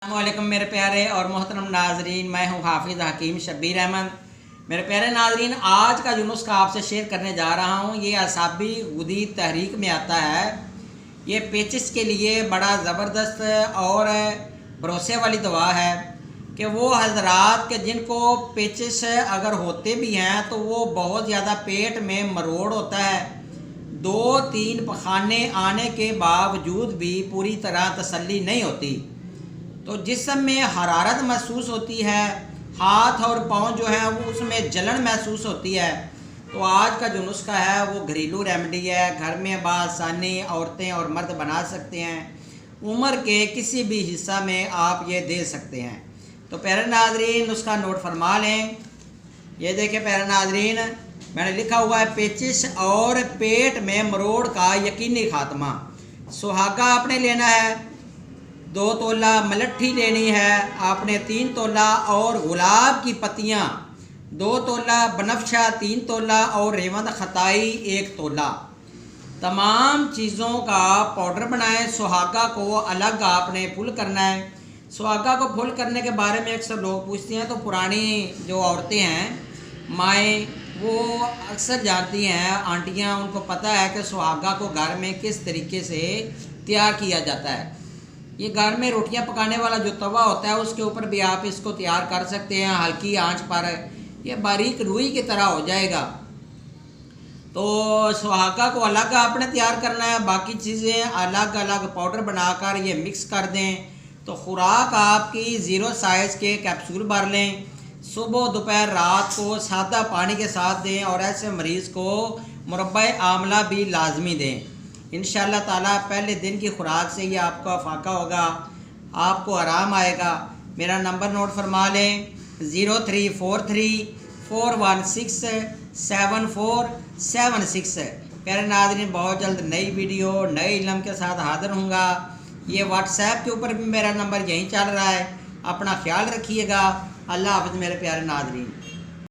अस्सलामुअलैकुम मेरे प्यारे और मोहतरम नाजरीन, मैं हूँ हाफिज़ हकीम शब्बीर अहमद। मेरे प्यारे नाजरीन, आज का जो नुस्खा आपसे शेयर करने जा रहा हूँ ये असाबी गुदी तहरीक में आता है। ये पेचिस के लिए बड़ा ज़बरदस्त और भरोसे वाली दवा है कि वो हजरात के जिनको पेचिस अगर होते भी हैं तो वो बहुत ज़्यादा पेट में मरोड़ होता है। 2-3 पखाने आने के बावजूद भी पूरी तरह तसल्ली नहीं होती, तो जिस्म में हरारत महसूस होती है, हाथ और पाँव जो है वो उसमें जलन महसूस होती है। तो आज का जो नुस्खा है वो घरेलू रेमेडी है, घर में बासानी औरतें और मर्द बना सकते हैं। उम्र के किसी भी हिस्सा में आप ये दे सकते हैं। तो प्यारे नाजरीन, नुस्खा नोट फरमा लें। ये देखें प्यारे नाजरीन, मैंने लिखा हुआ है पेचिस और पेट में मरोड़ का यकीनी खात्मा। सुहागा आपने लेना है, 2 तोला मलट्ठी लेनी है आपने, 3 तोला और गुलाब की पत्तियाँ 2 तोला, बनफशा 3 तोला और रेवंद खताई 1 तोला। तमाम चीज़ों का पाउडर बनाएं। सुहागा को अलग आपने फुल करना है। सुहागा को फुल करने के बारे में अक्सर लोग पूछते हैं, तो पुरानी जो औरतें हैं, माएँ, वो अक्सर जानती हैं, आंटियाँ, उनको पता है कि सुहागा को घर में किस तरीके से तैयार किया जाता है। ये घर में रोटियां पकाने वाला जो तवा होता है उसके ऊपर भी आप इसको तैयार कर सकते हैं। हल्की आंच पर ये बारीक रुई की तरह हो जाएगा। तो सुहागा को अलग आपने तैयार करना है, बाकी चीज़ें अलग अलग पाउडर बनाकर ये मिक्स कर दें। तो खुराक आपकी 0 साइज़ के कैप्सूल भर लें। सुबह दोपहर रात को सादा पानी के साथ दें और ऐसे मरीज़ को मुरब्बा आमला भी लाजमी दें। इंशाअल्लाह ताला पहले दिन की खुराक से ही आपका फाका होगा, आपको आराम आएगा। मेरा नंबर नोट फरमा लें, 0343416747 प्यारे नाज़रीन, बहुत जल्द नई वीडियो नए इल्म के साथ हाज़िर होऊंगा। ये व्हाट्सएप के ऊपर भी मेरा नंबर यहीं चल रहा है। अपना ख्याल रखिएगा। अल्लाह हाफ़िज़ मेरे प्यारे नाज़रीन।